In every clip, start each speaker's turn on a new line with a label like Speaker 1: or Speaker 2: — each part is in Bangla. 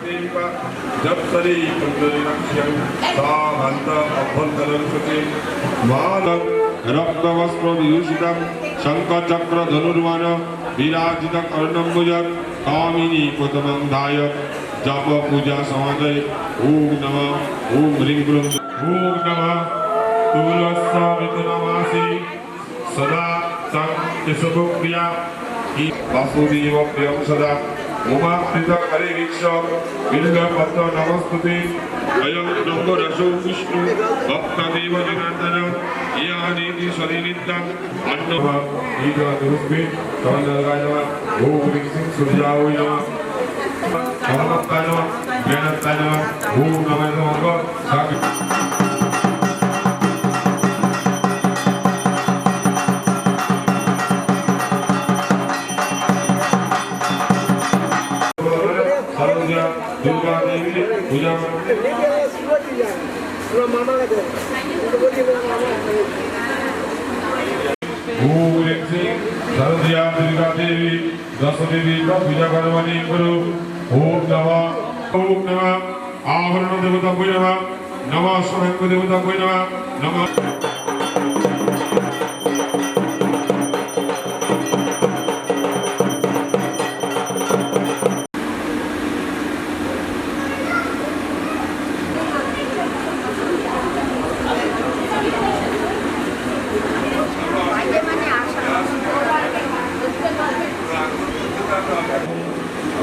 Speaker 1: देविका जब सरी पुंडरीकाक्ष्यं सा भक्त अभ्यन्तरं सती मानव रक्तवस्त्र विभूषितं शंखचक्र धनुर्वाण विराजित कर्णम्बुज कामिनी पद्मं ध्याय जप पूजा समादये ओम नमः ओम ह्रीं क्लीं ओम नमः तुलसामितुनमासि सदा तं केशवप्रिया वासुदेव प्रियं सदा उमाप्रीत हरिवीक्ष बिल्वपत्र नमस्तुते अयं ब्रह्मरसो विष्णु भक्तदेव जनार्दन यानेति शरीरितं अन्नः ईदुरुस्मे चन्द्रगाय नमः ओम ह्रीं सूर्याय नमः परमत्ताय नमः ज्ञानत्ताय नमः ओम नमः नमः दुर्गा देवी पूजा सरस्वती दुर्गा देवी दस देवी का पूजा करवानी करो ओम नमः आवरण देवता को नमः नमः स्वयं देवता को नमः नमः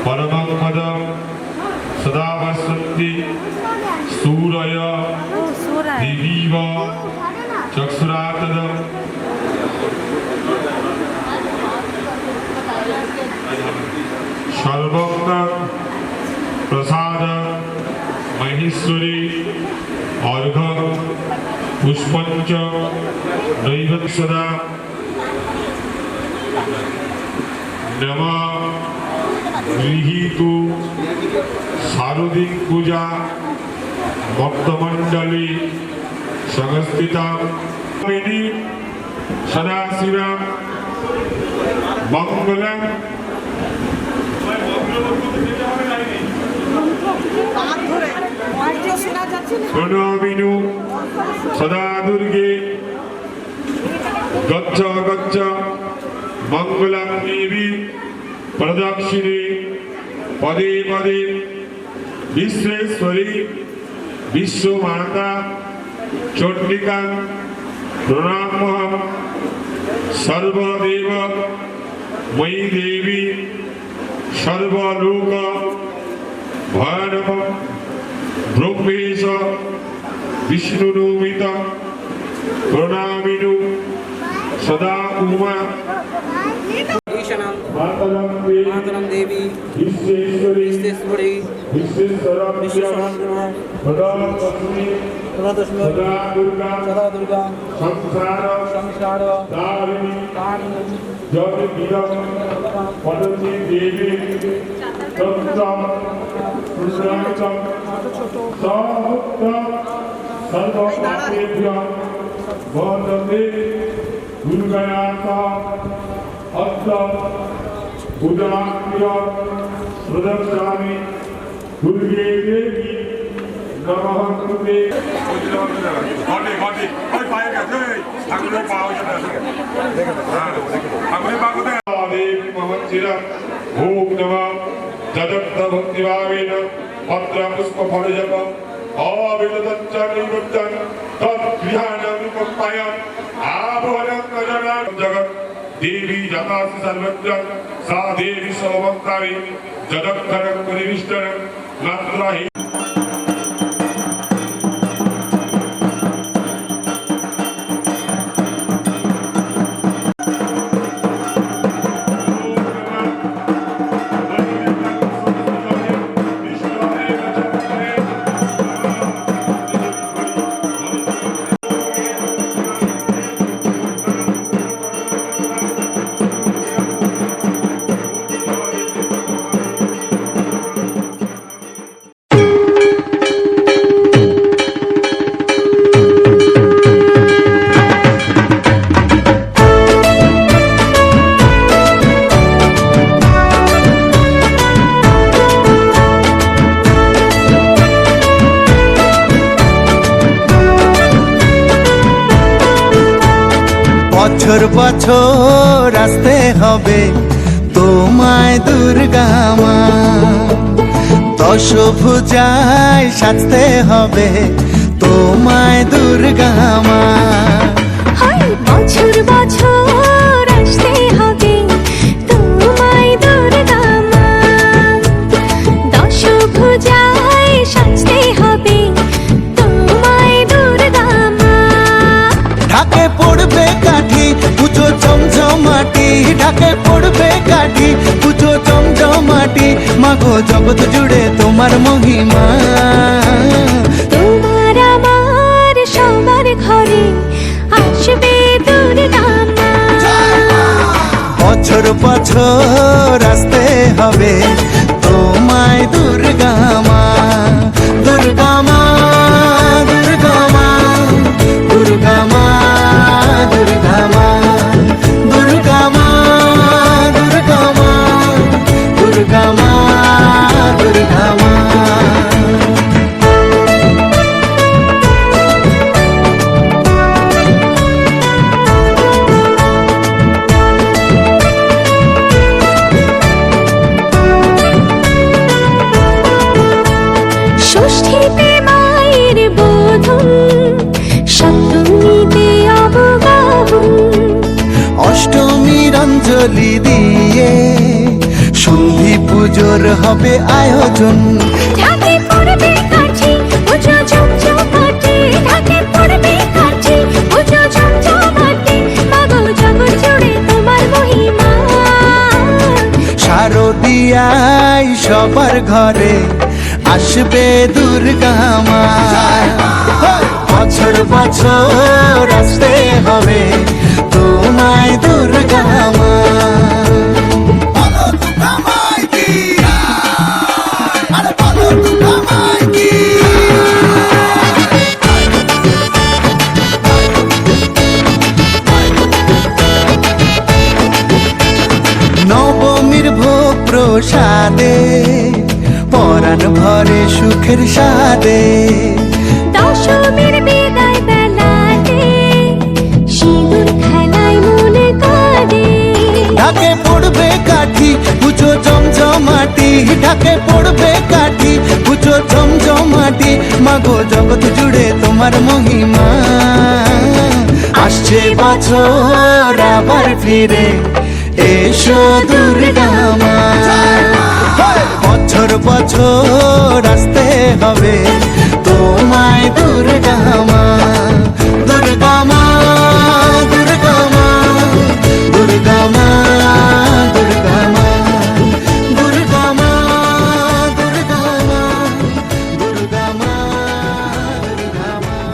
Speaker 1: परमं पदं सदा वसन्ति सूरय दिवीव चक्षुरातदं सर्वज्ञ प्रसाद महेश्वरी अर्घ पुष्पंच नैवेद्य सदा नमः गृहीतु शारदिक पूजा भक्तमंडली संस्थिता सदाशिवा मंगलम प्रणमिनु सदा दुर्गे गच्छ गच्छ मंगलम देवी प्रदक्षिणे पदे पदे विश्वेश्वरी विश्वमाता चंडिका प्रणामः सर्वदेव मयि देवी सर्वलोक भयानक ब्रह्मेश विष्णुनोमित प्रणामिनु सदा उमा
Speaker 2: मातरम देवी विश्वेश्वरी सदा दुर्गा संसार तारिणी
Speaker 1: देवी प्रदक्षामि दुर्गे देवी नमः कृते घटे घटे ओए पाएगा जय ठाकुर पाओ हमरे पाको दे देवी महंसिर ओम नमः जगत भक्तिभावेन पत्र पुष्प फल जप अविदतच्च निवृत्तं तद्विहानमुपपाय आभरणं कजनं जगत् देवी जतासि सर्वत्र सा देवी सर्वभक्तानि जगत्करं परिविष्टनं नत्राहि
Speaker 3: বছর বছর আসতে হবে তোমায় দুর্গা মা, দশভুজায় সাজতে হবে তোমায় দুর্গা মা।
Speaker 4: বছর বছর আসতে হবে তোমায় দুর্গা মা, দশভুজায় সাজতে হবে তোমায় দুর্গা মা।
Speaker 3: ঢাকে পড়বে কাঠি পুজো জমজমাটি, ঢাকে পড়বে কাঠি পুজো জমজমাটি, মাগো জগৎ জুড়ে তোমার মহিমা।
Speaker 4: তোমার আমার সবার ঘরে আসবে দুর্গা মা।
Speaker 3: বছর বছর আসতে হবে তোমায় দুর্গা মা, দুর্গা মা, দুর্গা মা, দুর্গা মা, দুর্গা মা, দুর্গা মা, দুর্গা মা, দুর্গা মা, দুর্গা মা।
Speaker 4: ষষ্ঠীতে মায়ের বোধন, সপ্তমীতে অবগাহন,
Speaker 3: অষ্টমীর অঞ্জলি দিয়ে সন্ধি পুজোর হবে আয়োজন।
Speaker 4: ঢাকে পড়বে কাঠি পুজো জমজমাটি, ঢাকে পড়বে কাঠি পুজো জমজমাটি, মাগো জগৎ জুড়ে তোমার মহিমা।
Speaker 3: শারদিয়ায় সবার ঘরে আসবে দুর্গা মা, বছর বছর আসতে হবে তোমায় দুর্গা মা। নবমীর ভোগ প্রসাদে পরাণ ভরে সুখের সাদে,
Speaker 4: দশমীর বিদায় বেলাতে সিঁদুর খেলায় মনে কাঁদে।
Speaker 3: ঢাকে পড়বে কাঠি পুজো জমজমাটি, ঢাকে পড়বে কাঠি পুজো জমজমাটি, মাগো জগৎ জুড়ে তোমার মহিমা। আসছে বছর আবার ফিরে এসো দুর্গা মা, বছর বছর আসতে হবে তোমায় দুর্গা মা, দুর্গা মা, দুর্গা মা, দুর্গা মা, দুর্গা মা, দুর্গা মা, দুর্গা মা, দুর্গা মা, দুর্গা মা।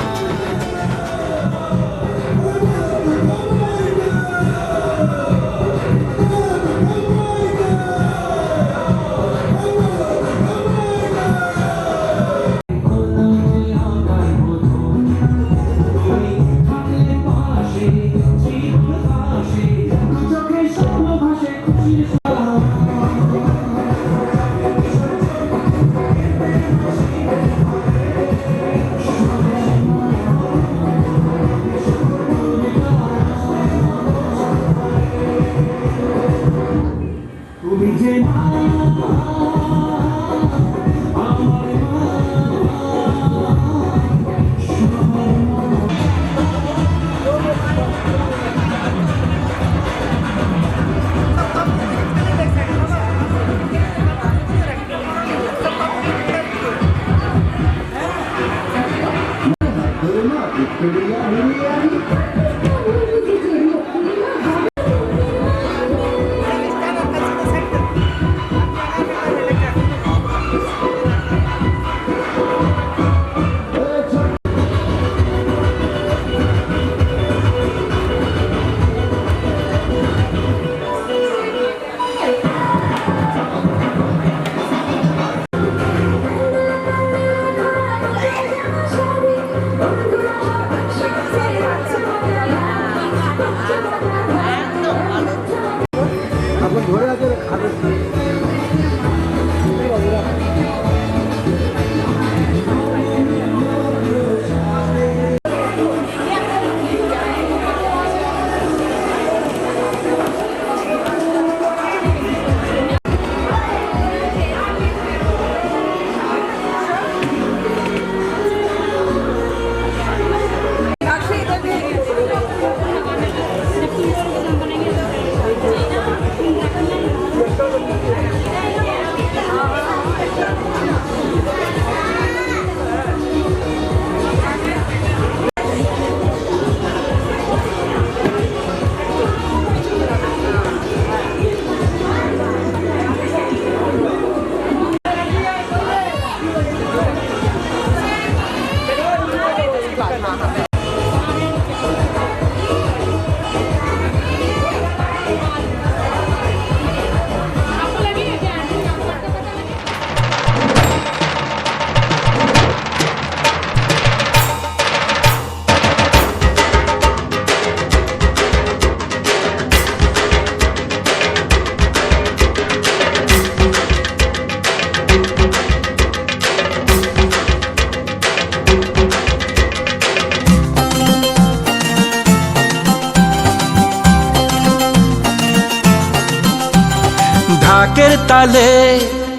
Speaker 5: ঢাকের তালে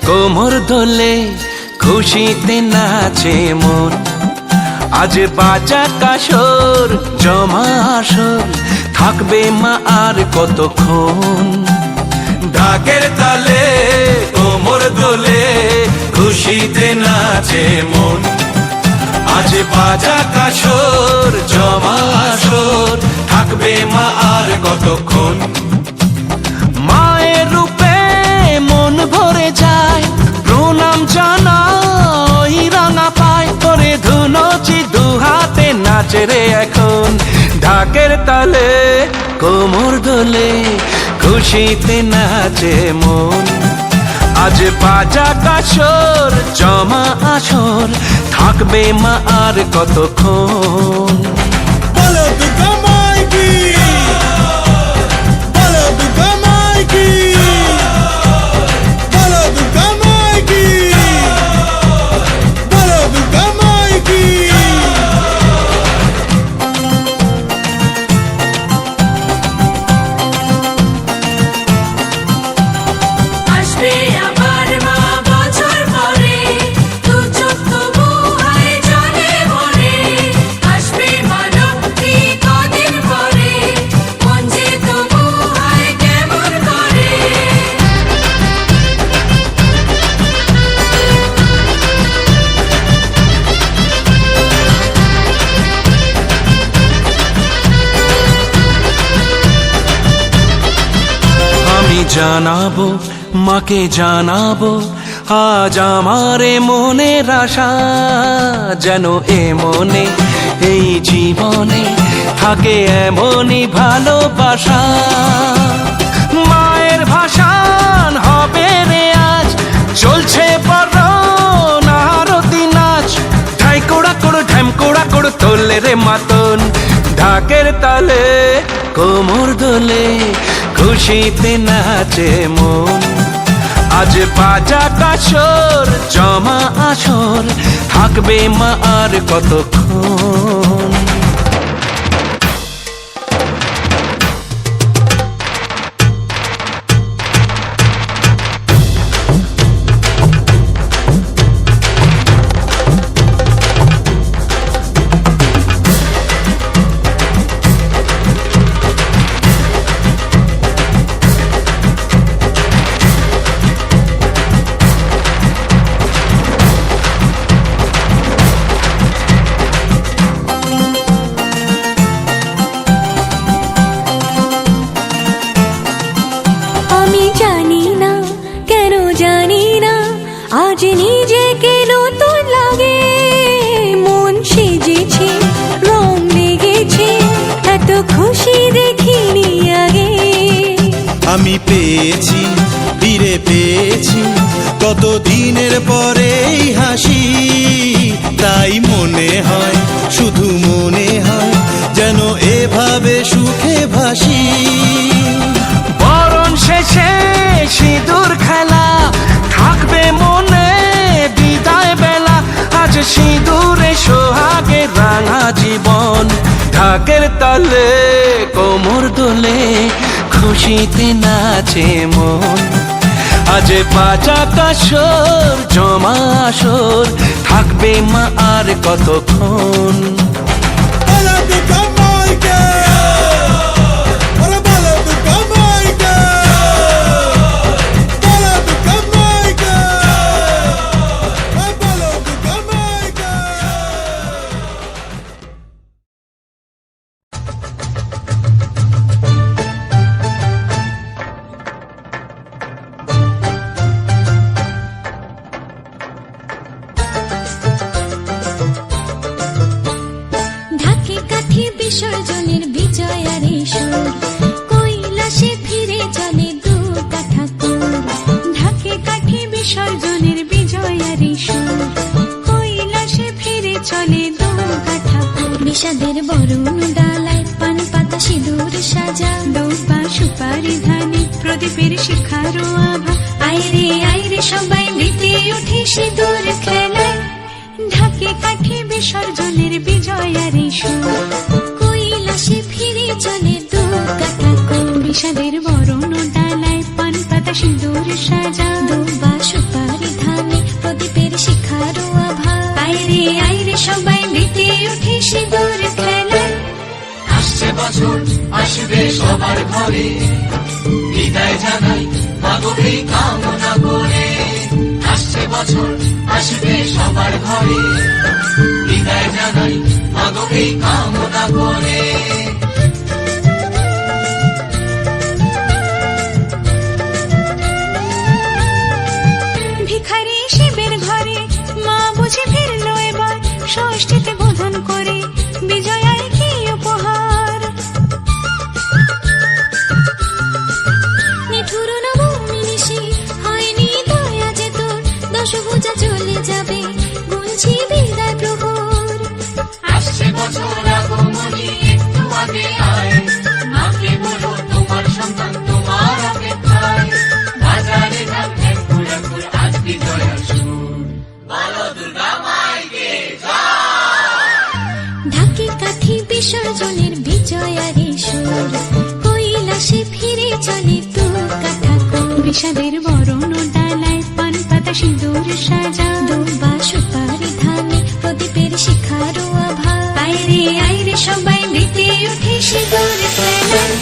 Speaker 5: কোমর দোলে খুশিতে নাচে মন আজ বাজা কাসর জমা আসর থাকবে মা আর কতক্ষণ ঢাকের তালে কোমর দোলে খুশিতে নাচে মন আজ বাজা কাসর জমা আসর থাকবে মা আর কতক্ষণ মায়ের রূপে মন ভরে যায় প্রণাম জানাই রাঙা পায় করে ধুনচি দুহাতে নাচে রে এখন ঢাকের তালে কোমর দোলে খুশিতে নাচে মন আজ বাজা কাসর জমা আসর থাকবে মা আর কতক্ষণ
Speaker 3: বলো দুর্গা মাইকি বলো দুর্গা মাইকি বলো দুর্গা মাইকি বলো দুর্গা মাইকি
Speaker 4: আসবে আবার মা বছর পরে দু চোখ তবু হয় জলে ভরে আসবে মা লক্ষ্মী কদিন পরে মন যে তবু হয় কেমন করে
Speaker 5: আমি জানাবো মাকে জানাবো আজ আমারে মনের আশা যেন এ মনে এই জীবনে থাকে এমনই ভালোবাসা মায়ের ভাষান হবে রে আজ চলছে বড় নারতি নাচ ঢাই কোড়া কোড় ঢ্যাম কোড়া কোড় তোলে রে মাতন ঢাকের তালে কোমর দোলে খুশিতে নাচে মন আজ বাজা কাসর জমা আসর থাকবে মা আর কতক্ষণ
Speaker 4: আমি জানি না কেন জানি না আজ নিজেকে নতুন লাগে মন সেজেছে রং লেগেছে এত খুশি দেখিনি আগে
Speaker 3: আমি পেয়েছি ফিরে পেয়েছি কত দিনের পরে এই হাসি তাই মনে হয় শুধু মনে হয় যেন এভাবে সুখে ভাসি
Speaker 5: বরণ শেষে সিঁদুর খেলা থাকবে মনে বিদায় বেলা আজ সিঁদুরে সোহাগে রাঙা জীবন ঢাকের তালে কোমর দোলে খুশিতে নাচে মন আজ বাজা কাসর জমা আসর থাকবে মা আর কতক্ষণ
Speaker 3: বলো দুর্গা মাইকি বলো দুর্গা মাইকি বলো দুর্গা মাইকি বলো দুর্গা মাইকি
Speaker 4: ঢাকে কাঠি বিসর্জনের বিজয়ারে সুর কৈলাসে ফিরে চলে দু ঠাকুর ঢাকে কাঠি বিসর্জনের বিজয়ারে সুর কৈলাসে ফিরে চলে দু ঠাকুর বিষাদের বরণ ডালায় পান পাতা সিঁদুর সাজা দৌপা সুপারি ধানে প্রদীপের শিখারো আভা আইরে আইরে সবাই মেতে ওঠে সিঁদুর খেলায় ঢাকে কাঠে বিসর্জনের বিজয়ারে সুর কৈলাসে ফিরে চলে দু কাঠা বিষাদের বরণ ডালায় পান পাতা সিঁদুর সাজা দুবা সুপারি ধানে প্রদীপের শিখারো আভা আইরে আইরে সবাই মেতে উঠে সিঁদুর খেলায়
Speaker 6: আসছে বছর আসবে সবার ঘরে বিদায় জানাই মাগোকে কামনা করে আসছে বছর আসবে সবার ঘরে বিদায় জানাই মাগোকে কামনা করে
Speaker 4: ভিখারি শিবের ঘরে মা বুঝে ফিরলো এবার ষষ্ঠীতে বোধন করে বিজয়ায় কি উপহার নিঠুর নবমী নিশি হয়নি দয়া যে তোর দশভুজা চলে যাবে গুনছি বিদায় প্রহর
Speaker 6: আসছে বছর আগমনী একটু আগে আয় মাকে বলো তোমার সন্তান তোমার অপেক্ষায় বাজারে ধান ঘুরে ঘুরে আজ বিজয়ার সুর বলো দুর্গা মাইকে
Speaker 4: ঢাকে কাঠি বিসর্জনের বিজয়ারে সুর কৈলাসে ফিরে চলে তু কাঠা বিষাদের বরণ ডালায় পান পাতা সিঁদুর সাজা দুবা সুপারি ধানে প্রদীপের শিখারো আভা আইরে আইরে সবাই মেতে উঠে সিঁদুর খেলায়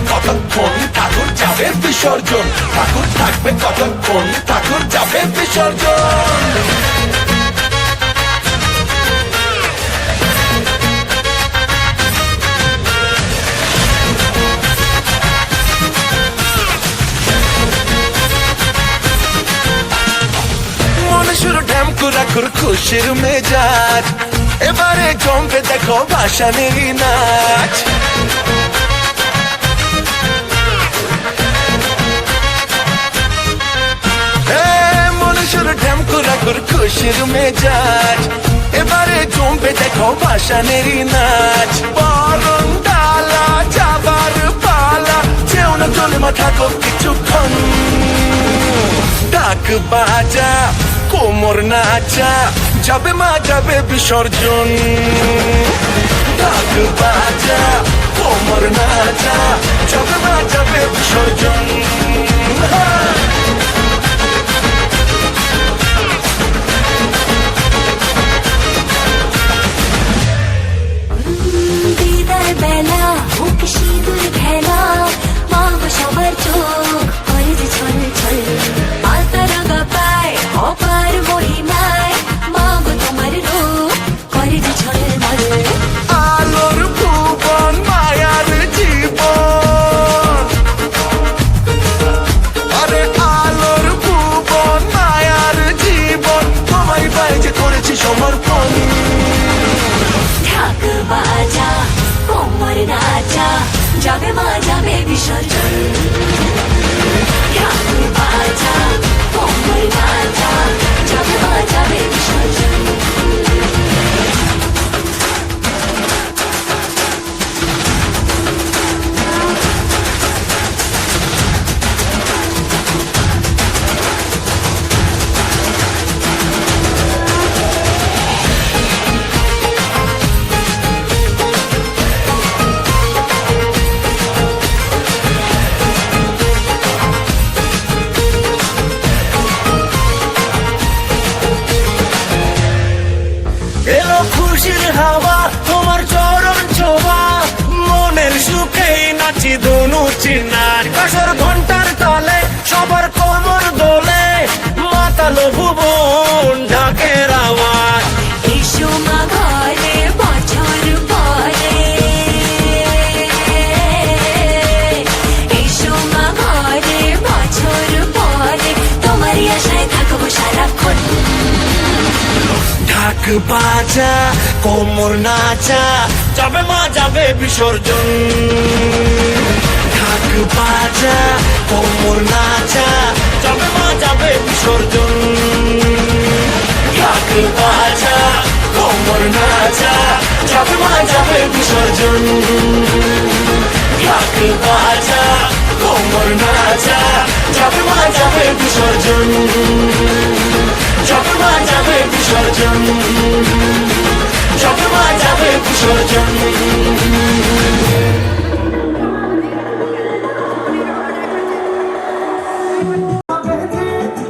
Speaker 5: কতক্ষণ ঠাকুর যাবে বিসর্জন ঠাকুর থাকবে কতক্ষণ ঠাকুর যাবে বিসর্জন মনে শুরু ঢ্যামকুরাকুর খুশির মেজাজ এবারে জমবে দেখো ভাসানেরই নাচ ঢ্যামকুরাকুর খুশির মেজাজ এবারে জমবে দেখো ভাসানেরই নাচ বরণ ডালা যাবার পালা যেও না চলে মাথা কো কিছুক্ষণ ডাক বাজা কোমর নাচা যাবে মা যাবে বিসর্জন ডাক বাজা কোমর নাচা যাবে মা যাবে বিসর্জন
Speaker 4: বিদায় বেলা মুখ সিঁদুর খেলা মা গো সবার চোখ করে যে ছল ছল পাতা রাগা পায় অপার মহিমায় মা গো তোমার রূপ করে যে ছল মল
Speaker 5: আলোর ভুবন মায়ার জীবন আরে আলোর ভুবন মায়ার জীবন তোমায় পায়ে যে করেছি সমর্পণ
Speaker 4: ঢাক বাজা কোমর নাচা যাবে মা যাবে বিসর্জন ঢাক বাজা কোমর নাচা যাবে মা যাবে বিসর্জন
Speaker 5: এলো খুশির হাওয়া তোমার চরণ ছোঁয়া মনের সুখেই নাচি দুনু চিন্নার কাশর ঘন্টার তালে সবার কোমর দোলে মাতালো ভুবন ঢাকের আওয়াজ
Speaker 4: এসো মা ঘরে বছর পরে এসো মা ঘরে বছর পরে তোমারই আশায় থাকবো সারাক্ষণ
Speaker 5: ঢাক বাজা কোমর নাচা যাবে মা যাবে বিসর্জন ঢাক বাজা কোমর নাচা যাবে মা যাবে বিসর্জন ঢাক বাজা কোমর নাচা যাবে মা যাবে বিসর্জন ঢাক বাজা কোমর নাচা যাবে মা যাবে বিসর্জন যাবে মা যাবে বিসর্জন যাবে মা যাবে বিসর্জন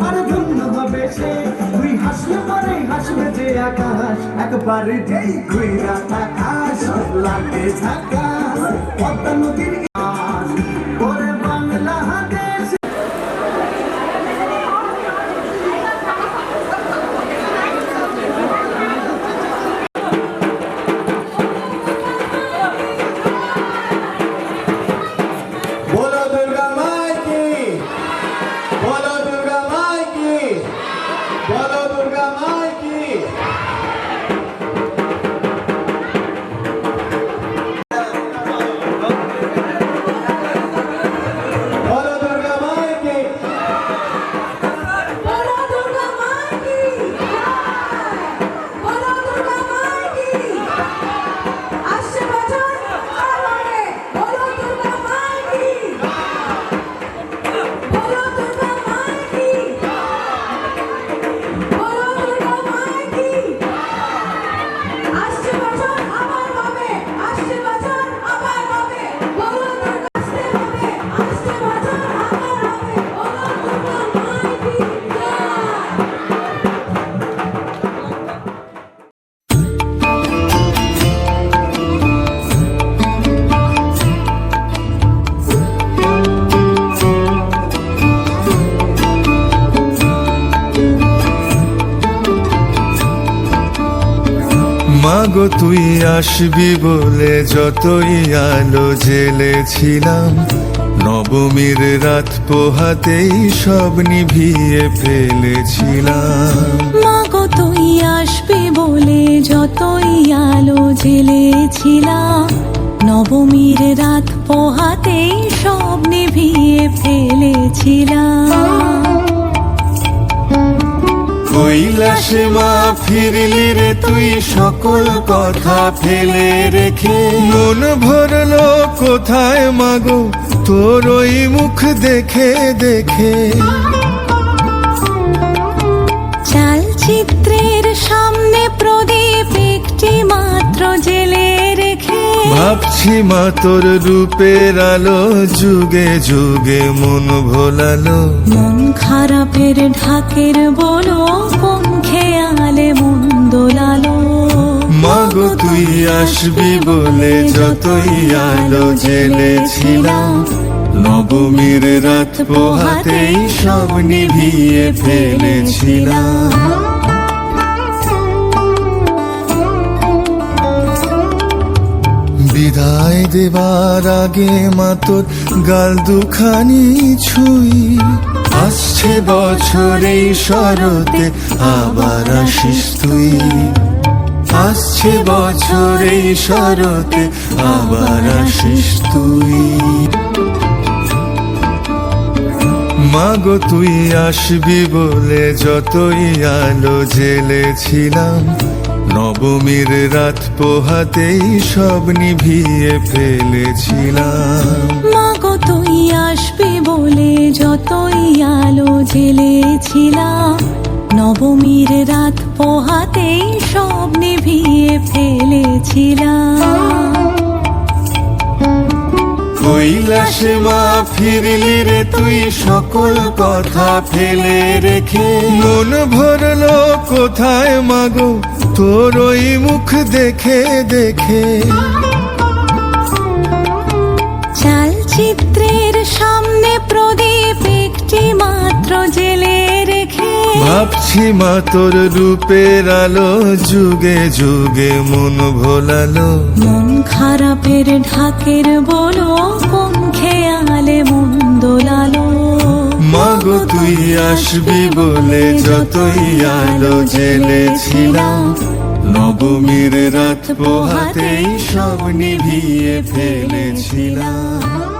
Speaker 7: আর ধন্য হবে সে তুই হাসলে পরে হাসবে যে আকাশ একবারে যেই ঘুইরা আকাশ লাগে ঝাকাশ পদ্মা নদীর ঘাস ওরে বাংলাদেশ बोलो दुर्गा माई की बोलो दुर्गा माई की बोलो दुर्गा माई की बोलो दुर्गा माई की
Speaker 8: बोलो दुर्गा माँ की बोलो दुर्गा माँ की আসছে বছর আর হবে बोलो दुर्गा माँ की बोलो दुर्गा माँ की बोलो दुर्गा माँ की আসছে বছর আবার হবে আসছে বছর আবার হবে बोलो दुर्गा আসছে হবে আসছে বছর আবার হবে बोलो दुर्गा माँ की জয়
Speaker 9: মাগো তুই আসবি বলে যতই আলো জেলেছিলাম নবমীর রাত পোহাতেই সব নিভিয়ে ফেলেছিলাম
Speaker 4: মাগো তুই আসবি বলে যতই আলো জেলেছিলাম নবমীর রাত পোহাতেই সব নিভিয়ে ফেলেছিলাম
Speaker 9: কৈলাসে মা ফিরলি রে তুই সকল কথা ফেলে রেখে মন ভরলো কোথায় মাগো তোর ওই মুখ দেখে দেখে
Speaker 4: চালচিত্রের সামনে প্রদীপ একটি মাত্র জেলে রেখে
Speaker 9: ভাবছি মা তোর রূপের আলো যুগে যুগে মন ভোলালো
Speaker 4: মন খারাপের ঢাকের বলো কোন খেয়ালে মন দোলালো
Speaker 9: মাগো তুই আসবি বলে যতই আলো জেলেছিলাম নবমীর রাত পোহাতেই সব নিভিয়ে ফেলেছিলাম বিদায় দেবার আগে মা তোর গাল দুখানি ছুঁই আসছে বছর এই শরতে আবার আসিস তুই আসছে বছর এই শরতে আবার আসিস তুই মাগো তুই আসবি বলে যতই আলো জেলেছিলাম নবমীর রাত পোহাতেই সব নিভিয়ে ফেলেছিলাম
Speaker 4: মাগো তুই আসবি বলে যতই আলো জেলেছিলাম নবমীর রাত পোহাতেই সব নিভিয়ে ফেলেছিলাম
Speaker 9: কৈলাসে মা ফিরলি রে তুই সকল কথা ফেলে রেখে মন ভরলো কোথায় মাগো তোর ওই মুখ দেখে দেখে
Speaker 4: চালচিত্রের সামনে প্রদীপ একটি মাত্র জেলে রেখে
Speaker 9: ভাবছি মা তোর রূপের আলো যুগে যুগে মন ভোলালো
Speaker 4: মন খারাপের ঢাকের বলো কোন খেয়ালে মন দোলালো
Speaker 9: মাগো তুই আসবি বলে যতই আলো জেলেছিলাম নবমীর রাত পোহাতেই সব নিভিয়ে ফেলেছিলাম